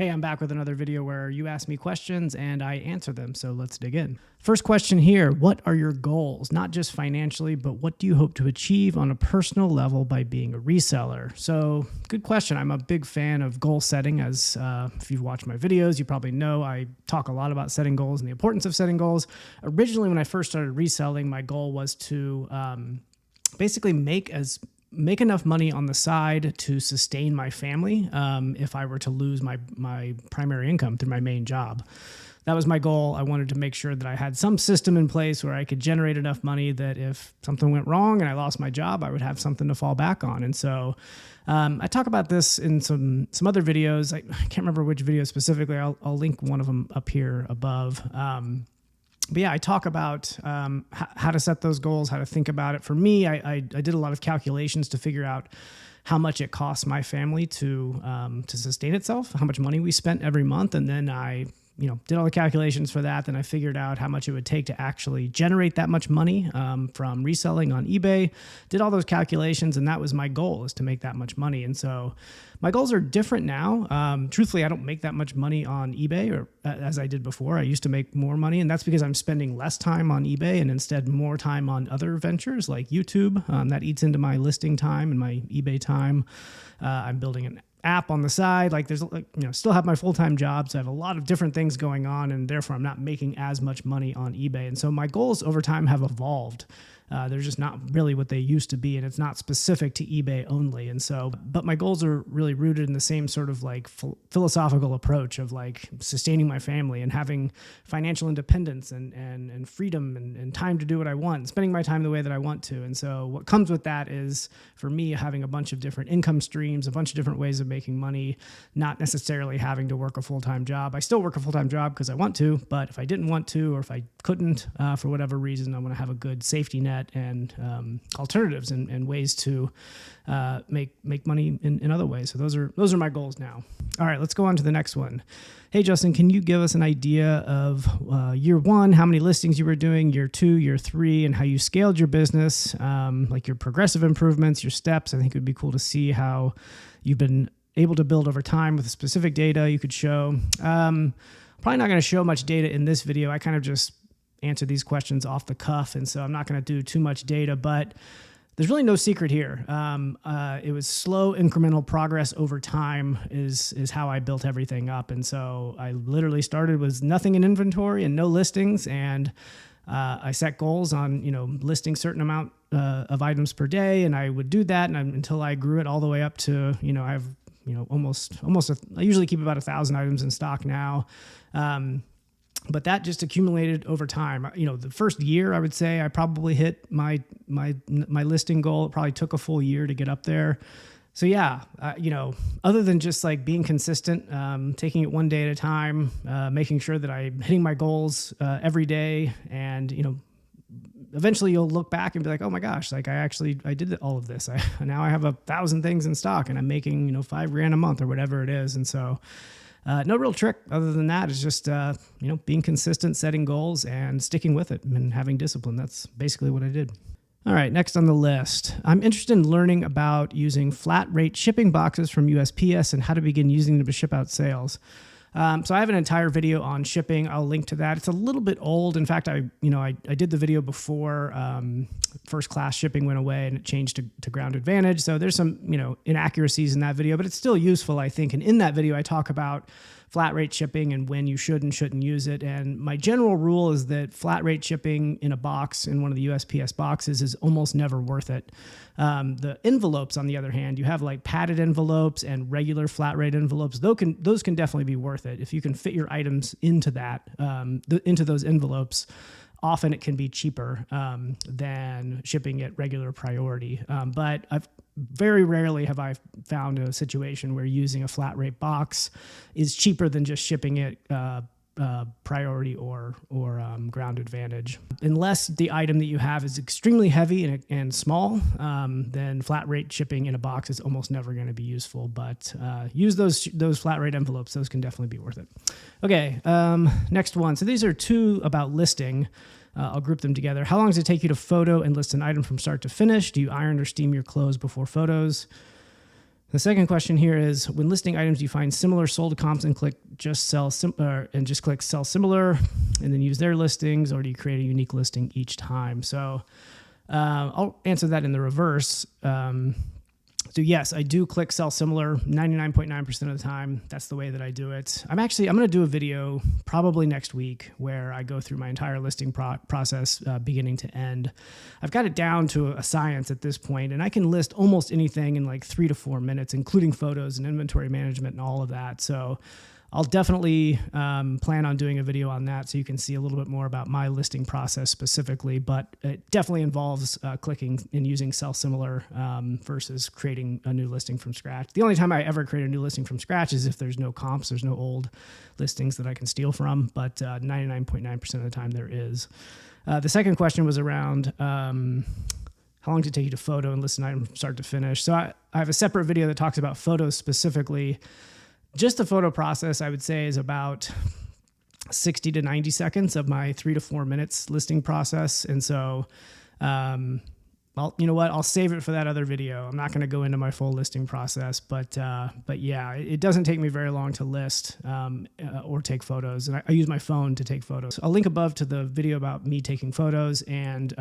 Hey, I'm back with another video where you ask me questions and I answer them, so let's dig in. First question here, what are your goals? Not just financially, but what do you hope to achieve on a personal level by being a reseller? So, good question. I'm a big fan of goal setting. As if you've watched my videos, you probably know I talk a lot about setting goals and the importance of setting goals. Originally, when I first started reselling, my goal was to basically make enough money on the side to sustain my family if I were to lose my primary income through my main job. That was my goal. I wanted to make sure that I had some system in place where I could generate enough money that if something went wrong and I lost my job, I would have something to fall back on. And so I talk about this in some other videos. I can't remember which video specifically. I'll link one of them up here above. But yeah, I talk about how to set those goals, how to think about it. For me, I did a lot of calculations to figure out how much it costs my family to sustain itself, how much money we spent every month, and then I did all the calculations for that. Then I figured out how much it would take to actually generate that much money from reselling on eBay. Did all those calculations, and that was my goal, is to make that much money. And so my goals are different now. Truthfully, I don't make that much money on eBay or as I did before. I used to make more money, and that's because I'm spending less time on eBay and instead more time on other ventures like YouTube. That eats into my listing time and my eBay time. I'm building an app on the side. Still have my full-time job. So I have a lot of different things going on, and therefore I'm not making as much money on eBay. And so my goals over time have evolved. They're just not really what they used to be, and it's not specific to eBay only. And so, but my goals are really rooted in the same sort of philosophical approach of sustaining my family and having financial independence and freedom and time to do what I want, and spending my time the way that I want to. And so what comes with that is, for me, having a bunch of different income streams, a bunch of different ways of making money, not necessarily having to work a full-time job. I still work a full-time job because I want to, but if I didn't want to, or if I couldn't for whatever reason, I want to have a good safety net and alternatives and ways to make money in other ways. So those are my goals now. All right, let's go on to the next one. Hey, Justin, can you give us an idea of year one, how many listings you were doing, year two, year three, and how you scaled your business, like your progressive improvements, your steps? I think it would be cool to see how you've been able to build over time with specific data you could show. Probably not going to show much data in this video. I kind of just answer these questions off the cuff, and so I'm not going to do too much data, but there's really no secret here. It was slow incremental progress over time is how I built everything up. And so I literally started with nothing in inventory and no listings, and I set goals on listing certain amount of items per day, and I would do that until I grew it all the way up to I have I usually keep about 1,000 items in stock now. But that just accumulated over time. The first year, I would say I probably hit my listing goal. It probably took a full year to get up there. So yeah, other than just being consistent, taking it one day at a time, making sure that I'm hitting my goals every day, and eventually you'll look back and be like, oh my gosh, I did all of this. Now I have 1,000 things in stock, and I'm making $5,000 a month or whatever it is. And so no real trick other than that. It's just, being consistent, setting goals, and sticking with it, and having discipline. That's basically what I did. All right, next on the list. I'm interested in learning about using flat rate shipping boxes from USPS and how to begin using them to ship out sales. So I have an entire video on shipping. I'll link to that. It's a little bit old. In fact, I did the video before first class shipping went away and it changed to Ground Advantage. So there's some inaccuracies in that video, but it's still useful, I think. And in that video, I talk about flat rate shipping and when you should and shouldn't use it. And my general rule is that flat rate shipping in a box, in one of the USPS boxes, is almost never worth it. The envelopes, on the other hand, you have padded envelopes and regular flat rate envelopes. Those can definitely be worth it. If you can fit your items into that, into those envelopes, often it can be cheaper than shipping at regular priority. But very rarely have I found a situation where using a flat rate box is cheaper than just shipping it priority or Ground Advantage. Unless the item that you have is extremely heavy and small, then flat rate shipping in a box is almost never going to be useful. But use those flat rate envelopes; those can definitely be worth it. Okay, next one. So these are two about listing. I'll group them together. How long does it take you to photo and list an item from start to finish? Do you iron or steam your clothes before photos? The second question here is, when listing items, you find similar sold comps and click just click sell similar and then use their listings, or do you create a unique listing each time? So I'll answer that in the reverse. So yes, I do click sell similar 99.9% of the time. That's the way that I do it. I'm going to do a video probably next week where I go through my entire listing process beginning to end. I've got it down to a science at this point, and I can list almost anything in like 3 to 4 minutes, including photos and inventory management and all of that. So I'll definitely plan on doing a video on that so you can see a little bit more about my listing process specifically, but it definitely involves clicking and using sell similar versus creating a new listing from scratch. The only time I ever create a new listing from scratch is if there's no comps, there's no old listings that I can steal from, but 99.9% of the time there is. The second question was around how long did it take you to photo and list an item from start to finish? So I have a separate video that talks about photos specifically. Just the photo process, I would say, is about 60 to 90 seconds of my 3 to 4 minutes listing process. And so, you know what? I'll save it for that other video. I'm not going to go into my full listing process, but yeah, it doesn't take me very long to list or take photos. And I use my phone to take photos. I'll link above to the video about me taking photos, and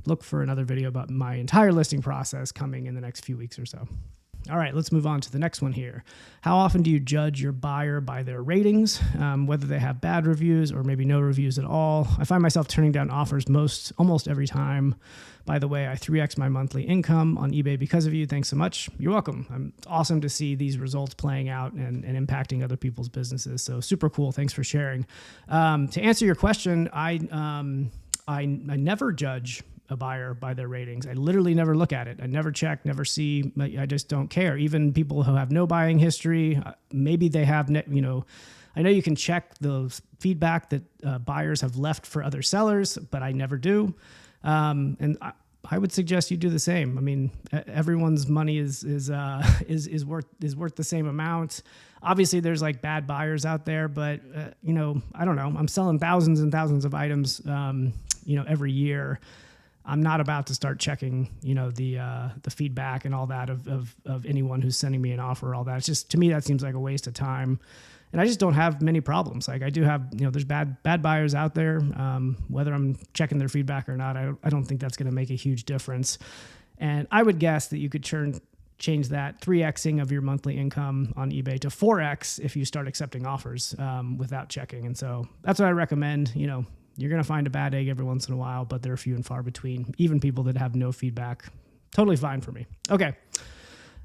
look for another video about my entire listing process coming in the next few weeks or so. All right, let's move on to the next one here. How often do you judge your buyer by their ratings, whether they have bad reviews or maybe no reviews at all? I find myself turning down offers almost every time. By the way, I 3x my monthly income on eBay because of you. Thanks so much. You're welcome. It's awesome to see these results playing out and impacting other people's businesses. So super cool. Thanks for sharing. To answer your question, I never judge a buyer by their ratings. I literally never look at it. I never check, never see. I just don't care. Even people who have no buying history, maybe they have, I know you can check the feedback that buyers have left for other sellers, but I never do. And I would suggest you do the same. I mean, everyone's money is worth the same amount. Obviously, there's like bad buyers out there, but I don't know. I'm selling thousands and thousands of items, every year. I'm not about to start checking, the feedback and all that of anyone who's sending me an offer, all that. It's just, to me, that seems like a waste of time. And I just don't have many problems. Like I do have, there's bad buyers out there. Whether I'm checking their feedback or not, I don't think that's going to make a huge difference. And I would guess that you could change that 3xing of your monthly income on eBay to 4x if you start accepting offers without checking. And so that's what I recommend. You're going to find a bad egg every once in a while, but they're few and far between. Even people that have no feedback, totally fine for me. Okay.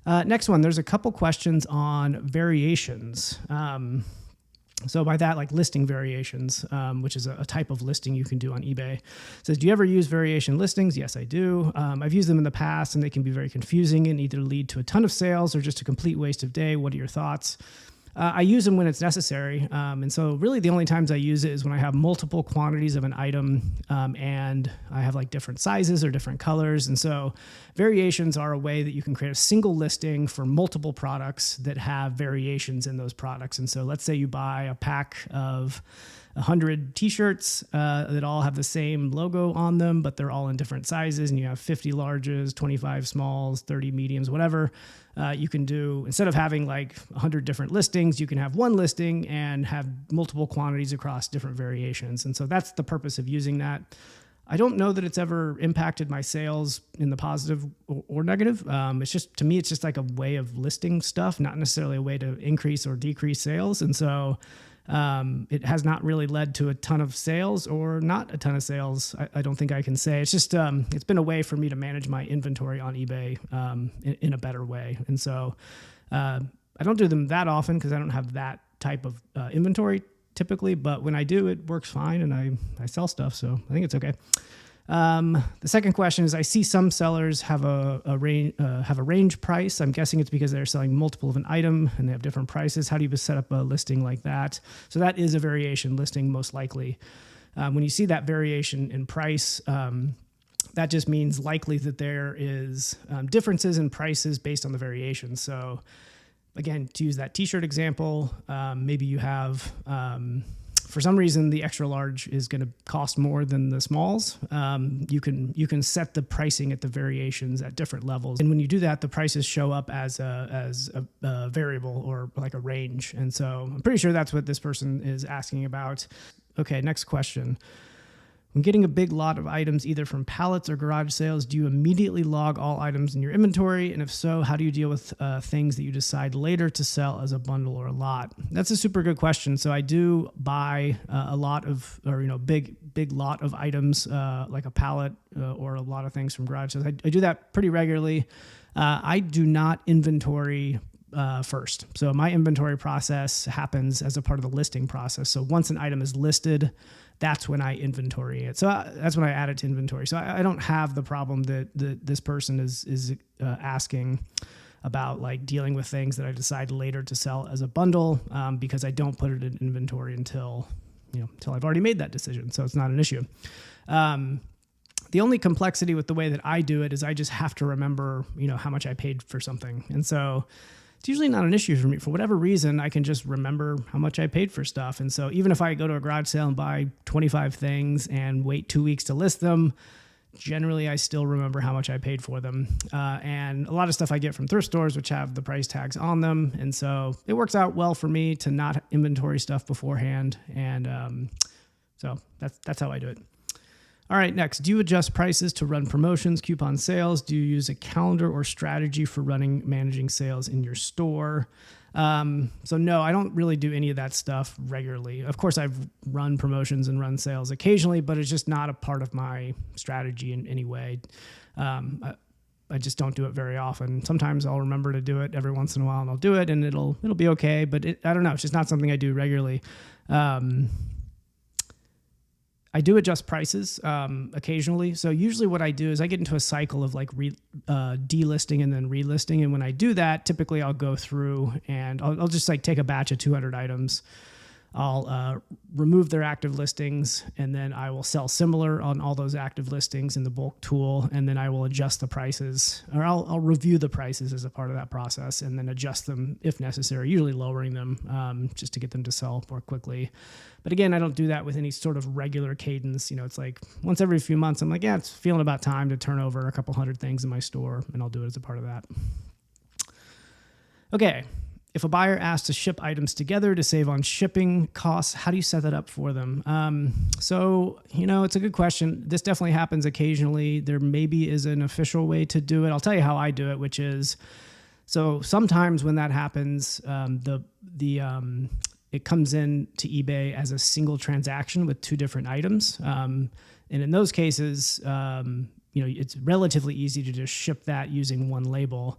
Next one, there's a couple questions on variations. So by that, like listing variations, which is a type of listing you can do on eBay. It says, do you ever use variation listings? Yes, I do. I've used them in the past, and they can be very confusing and either lead to a ton of sales or just a complete waste of day. What are your thoughts? I use them when it's necessary. And so really the only times I use it is when I have multiple quantities of an item and I have like different sizes or different colors. And so variations are a way that you can create a single listing for multiple products that have variations in those products. And so let's say you buy a pack of 100 t-shirts that all have the same logo on them, but they're all in different sizes, and you have 50 larges, 25 smalls, 30 mediums, whatever. You can do, instead of having like 100 different listings, you can have one listing and have multiple quantities across different variations. And so that's the purpose of using that. I don't know that it's ever impacted my sales in the positive or negative. It's just, to me, it's just like a way of listing stuff, not necessarily a way to increase or decrease sales. And so it has not really led to a ton of sales or not a ton of sales. I don't think I can say. It's just, it's been a way for me to manage my inventory on eBay in a better way. And so I don't do them that often because I don't have that type of inventory typically, but when I do, it works fine, and I sell stuff. So I think it's okay. The second question is, I see some sellers have a range price. I'm guessing it's because they're selling multiple of an item and they have different prices. How do you set up a listing like that? So that is a variation listing, most likely. When you see that variation in price, that just means likely that there is differences in prices based on the variation. So again, to use that t-shirt example, maybe you have, for for some reason the extra large is going to cost more than the smalls, you can set the pricing at the variations at different levels. And when you do that, the prices show up as a variable or like a range. And so I'm pretty sure that's what this person is asking about. Okay, next question. When getting a big lot of items, either from pallets or garage sales, do you immediately log all items in your inventory? And if so, how do you deal with things that you decide later to sell as a bundle or a lot? That's a super good question. So I do buy a lot of, or big lot of items, like a pallet or a lot of things from garage sales. I do that pretty regularly. I do not inventory first. So my inventory process happens as a part of the listing process. So once an item is listed, that's when I inventory it. So that's when I add it to inventory. So I don't have the problem that this person is asking about, like dealing with things that I decide later to sell as a bundle, because I don't put it in inventory until I've already made that decision. So it's not an issue. The only complexity with the way that I do it is I just have to remember, how much I paid for something. And so it's usually not an issue for me. For whatever reason, I can just remember how much I paid for stuff. And so even if I go to a garage sale and buy 25 things and wait 2 weeks to list them, generally I still remember how much I paid for them. And a lot of stuff I get from thrift stores, which have the price tags on them. And so it works out well for me to not inventory stuff beforehand. And so that's how I do it. All right, next, do you adjust prices to run promotions, coupon sales? Do you use a calendar or strategy for managing sales in your store? So no, I don't really do any of that stuff regularly. Of course, I've run promotions and run sales occasionally, but it's just not a part of my strategy in any way. I just don't do it very often. Sometimes I'll remember to do it every once in a while, and I'll do it, and it'll be okay. But I don't know. It's just not something I do regularly. I do adjust prices occasionally. So usually what I do is I get into a cycle of like delisting and then relisting. And when I do that, typically I'll go through and I'll just like take a batch of 200 items. I'll remove their active listings, and then I will sell similar on all those active listings in the bulk tool. And then I will adjust the prices, or I'll review the prices as a part of that process, and then adjust them if necessary, usually lowering them just to get them to sell more quickly. But again, I don't do that with any sort of regular cadence. It's like once every few months, I'm like, yeah, it's feeling about time to turn over a couple hundred things in my store, and I'll do it as a part of that. Okay. If a buyer asks to ship items together to save on shipping costs, how do you set that up for them? So it's a good question. This definitely happens occasionally. There maybe is an official way to do it. I'll tell you how I do it, which is, so sometimes when that happens, it comes in to eBay as a single transaction with two different items. And in those cases, it's relatively easy to just ship that using one label.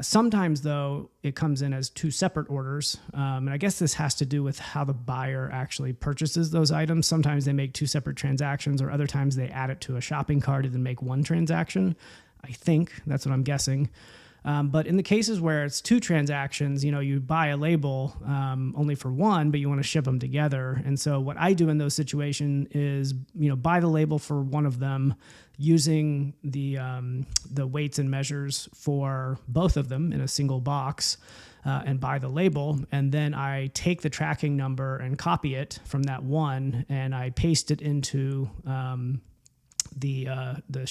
Sometimes, though, it comes in as two separate orders. And I guess this has to do with how the buyer actually purchases those items. Sometimes they make two separate transactions, or other times they add it to a shopping cart and then make one transaction. I think that's what I'm guessing. But in the cases where it's two transactions, you buy a label only for one, but you want to ship them together. And so what I do in those situations is, buy the label for one of them using the weights and measures for both of them in a single box, and buy the label. And then I take the tracking number and copy it from that one, and I paste it into the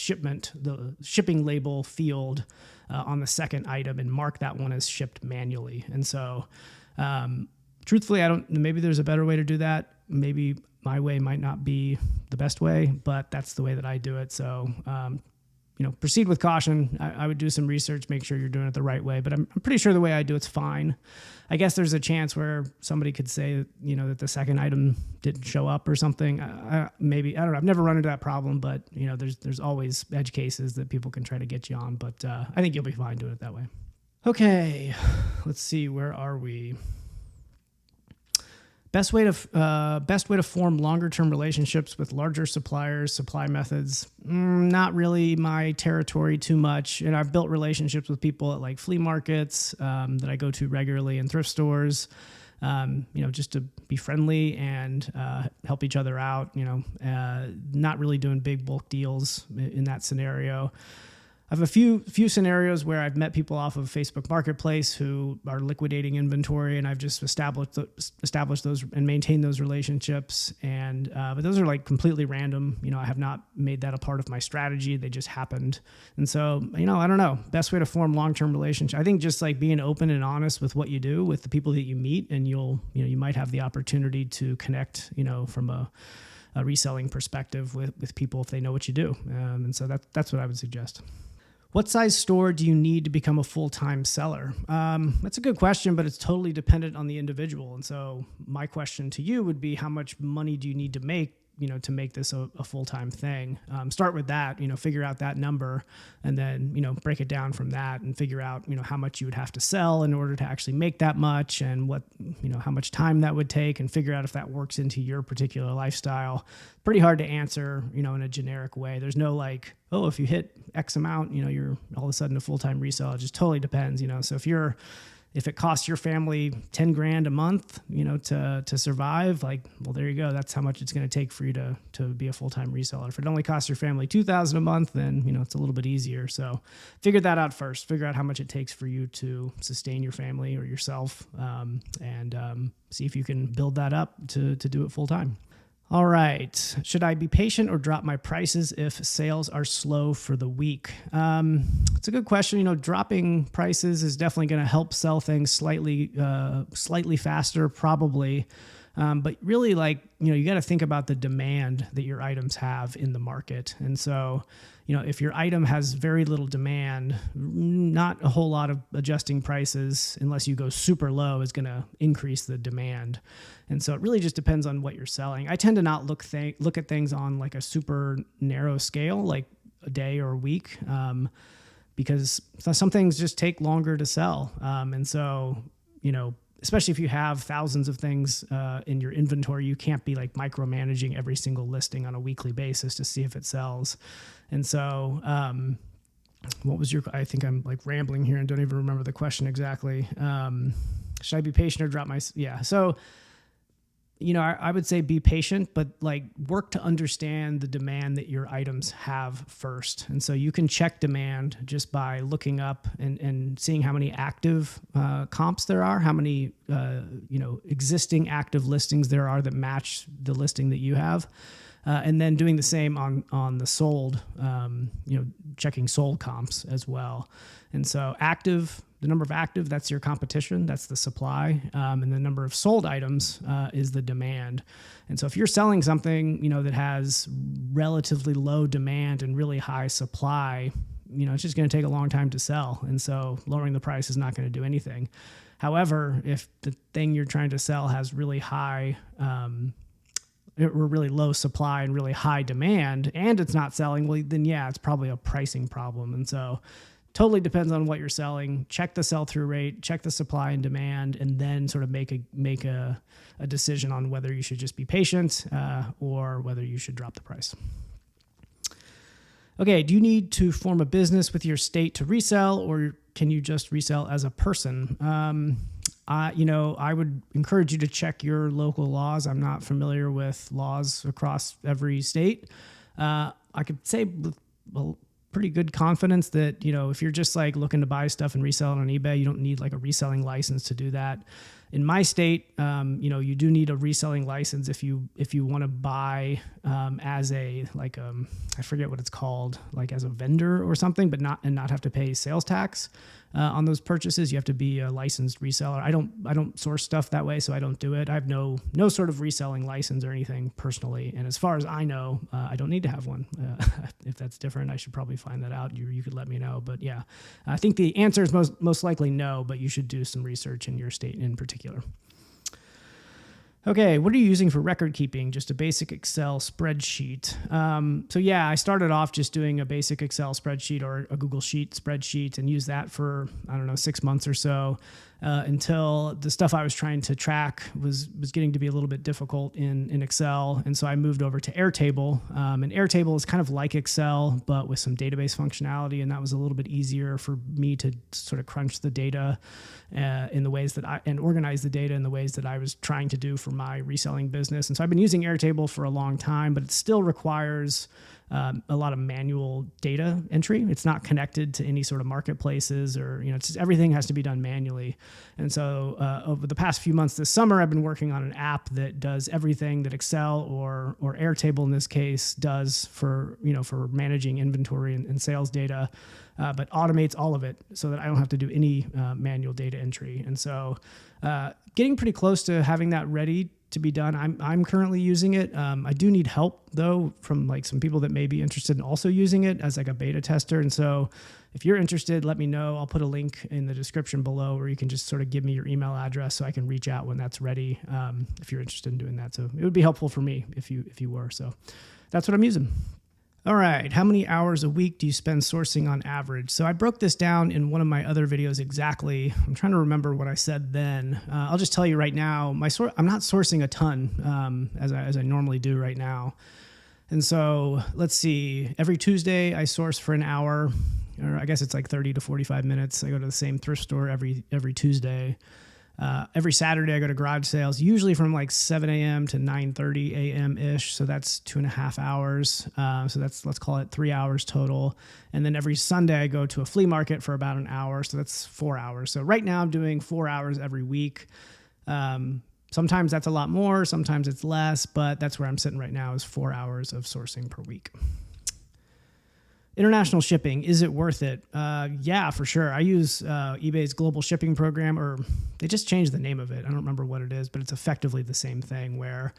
shipping label field on the second item, and mark that one as shipped manually. And so, truthfully, maybe there's a better way to do that. Maybe my way might not be the best way, but that's the way that I do it. So, proceed with caution. I would do some research, make sure you're doing it the right way, but I'm pretty sure the way I do it's fine. I guess there's a chance where somebody could say, that the second item didn't show up or something. Maybe, I don't know. I've never run into that problem, but there's always edge cases that people can try to get you on, but I think you'll be fine doing it that way. Okay. Let's see. Where are we? Best way to form longer-term relationships with larger suppliers, supply methods, not really my territory too much. And I've built relationships with people at like flea markets that I go to regularly, and thrift stores, just to be friendly and help each other out, not really doing big bulk deals in that scenario. have a few scenarios where I've met people off of Facebook Marketplace who are liquidating inventory, and I've just established those and maintained those relationships. And but those are like completely random. I have not made that a part of my strategy. They just happened. And so, I don't know. Best way to form long-term relationships, I think, just like being open and honest with what you do with the people that you meet, and you might have the opportunity to connect, from a reselling perspective with people if they know what you do. And so that's what I would suggest. What size store do you need to become a full-time seller? That's a good question, but it's totally dependent on the individual. And so my question to you would be, how much money do you need to make this a full-time thing? Start with that, figure out that number, and then, break it down from that and figure out, how much you would have to sell in order to actually make that much, and what, how much time that would take, and figure out if that works into your particular lifestyle. Pretty hard to answer, in a generic way. There's no like, oh, if you hit X amount, you're all of a sudden a full-time reseller. It just totally depends, So if it costs your family $10,000 a month, to survive, well, there you go. That's how much it's going to take for you to be a full-time reseller. If it only costs your family $2,000 a month, then, it's a little bit easier. So figure that out first. Figure out how much it takes for you to sustain your family or yourself, and see if you can build that up to do it full-time. All right. Should I be patient or drop my prices if sales are slow for the week? It's a good question. Dropping prices is definitely going to help sell things slightly faster, probably. But really, you got to think about the demand that your items have in the market. And so, if your item has very little demand, not a whole lot of adjusting prices, unless you go super low, is going to increase the demand. And so it really just depends on what you're selling. I tend to not look at things on like a super narrow scale, like a day or a week, because some things just take longer to sell. And so, especially if you have thousands of things in your inventory, you can't be like micromanaging every single listing on a weekly basis to see if it sells. And so, I think I'm like rambling here and don't even remember the question exactly. Should I be patient or drop my, yeah. So, I would say be patient, but work to understand the demand that your items have first. And so you can check demand just by looking up and seeing how many active comps there are, how many existing active listings there are that match the listing that you have. And then doing the same on the sold, checking sold comps as well. And so the number of active, that's your competition, that's the supply. And the number of sold items is the demand. And so if you're selling something, that has relatively low demand and really high supply, it's just going to take a long time to sell. And so lowering the price is not going to do anything. However, if the thing you're trying to sell has really high or really low supply and really high demand, and it's not selling, well, then yeah, it's probably a pricing problem. And so totally depends on what you're selling. Check the sell-through rate, check the supply and demand, and then sort of make a decision on whether you should just be patient or whether you should drop the price. Okay, do you need to form a business with your state to resell, or can you just resell as a person? I would encourage you to check your local laws. I'm not familiar with laws across every state. I could say with pretty good confidence that, if you're just looking to buy stuff and resell it on eBay, you don't need a reselling license to do that. In my state, you do need a reselling license if you want to buy as a I forget what it's called, as a vendor or something, but not have to pay sales tax on those purchases. You have to be a licensed reseller. I don't source stuff that way, so I don't do it. I have no sort of reselling license or anything personally, and as far as I know, I don't need to have one. If that's different, I should probably find that out. You could let me know, but yeah, I think the answer is most likely no, but you should do some research in your state in particular. Okay, what are you using for record keeping? Just a basic Excel spreadsheet. So yeah, I started off just doing a basic Excel spreadsheet or a Google Sheet spreadsheet and used that for, 6 months or so until the stuff I was trying to track was getting to be a little bit difficult in Excel. And so I moved over to Airtable. And Airtable is kind of like Excel, but with some database functionality. And that was a little bit easier for me to sort of crunch the data in the ways that and organize the data in the ways that I was trying to do for my reselling business. And so I've been using Airtable for a long time, but it still requires a lot of manual data entry. It's not connected to any sort of marketplaces or, it's just everything has to be done manually. And so over the past few months this summer, I've been working on an app that does everything that Excel or Airtable in this case does for managing inventory and sales data, but automates all of it so that I don't have to do any manual data entry. And so getting pretty close to having that ready to be done. I'm currently using it. I do need help though from like some people that may be interested in also using it as like a beta tester. And so if you're interested, let me know. I'll put a link in the description below where you can just sort of give me your email address so I can reach out when that's ready. If you're interested in doing that. So it would be helpful for me if you were. So that's what I'm using. All right, how many hours a week do you spend sourcing on average? So I broke this down in one of my other videos exactly. I'm trying to remember what I said then. I'll just tell you right now, I'm not sourcing a ton as I normally do right now. And so let's see, every Tuesday I source for an hour, or I guess it's like 30 to 45 minutes. I go to the same thrift store every Tuesday. Every Saturday I go to garage sales, usually from like 7 a.m. to 9:30 a.m. ish. So that's 2.5 hours. So let's call it 3 hours total. And then every Sunday I go to a flea market for about an hour. So that's 4 hours. So right now I'm doing 4 hours every week. Sometimes that's a lot more, sometimes it's less, but that's where I'm sitting right now is 4 hours of sourcing per week. International shipping, is it worth it? Yeah, for sure. I use eBay's global shipping program, or they just changed the name of it. I don't remember what it is, but it's effectively the same thing where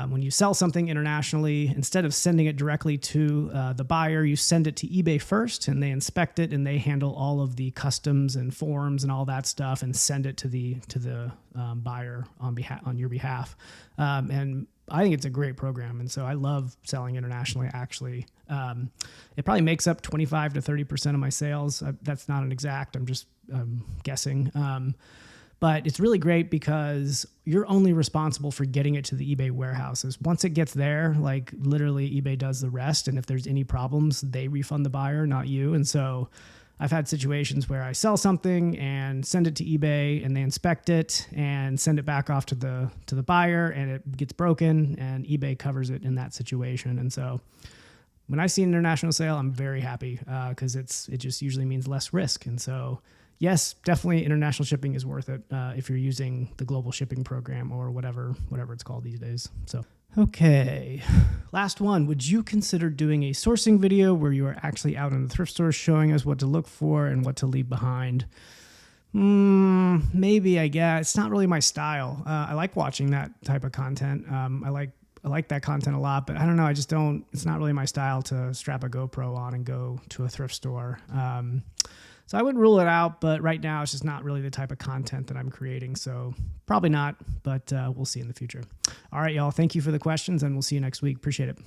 when you sell something internationally, instead of sending it directly to the buyer, you send it to eBay first and they inspect it and they handle all of the customs and forms and all that stuff and send it to the buyer on your behalf. And I think it's a great program. And so I love selling internationally, actually. It probably makes up 25 to 30% of my sales. That's not an exact, I'm just guessing. But it's really great because you're only responsible for getting it to the eBay warehouses. Once it gets there, like literally eBay does the rest. And if there's any problems, they refund the buyer, not you. And so I've had situations where I sell something and send it to eBay and they inspect it and send it back off to the buyer and it gets broken and eBay covers it in that situation. And so when I see an international sale, I'm very happy because it just usually means less risk. And so yes, definitely international shipping is worth it if you're using the global shipping program or whatever it's called these days. So, okay. Last one. Would you consider doing a sourcing video where you are actually out in the thrift store showing us what to look for and what to leave behind? Maybe, I guess. It's not really my style. I like watching that type of content. I like that content a lot, but I don't know. It's not really my style to strap a GoPro on and go to a thrift store. So I would rule it out, but right now it's just not really the type of content that I'm creating. So probably not, but we'll see in the future. All right, y'all. Thank you for the questions and we'll see you next week. Appreciate it.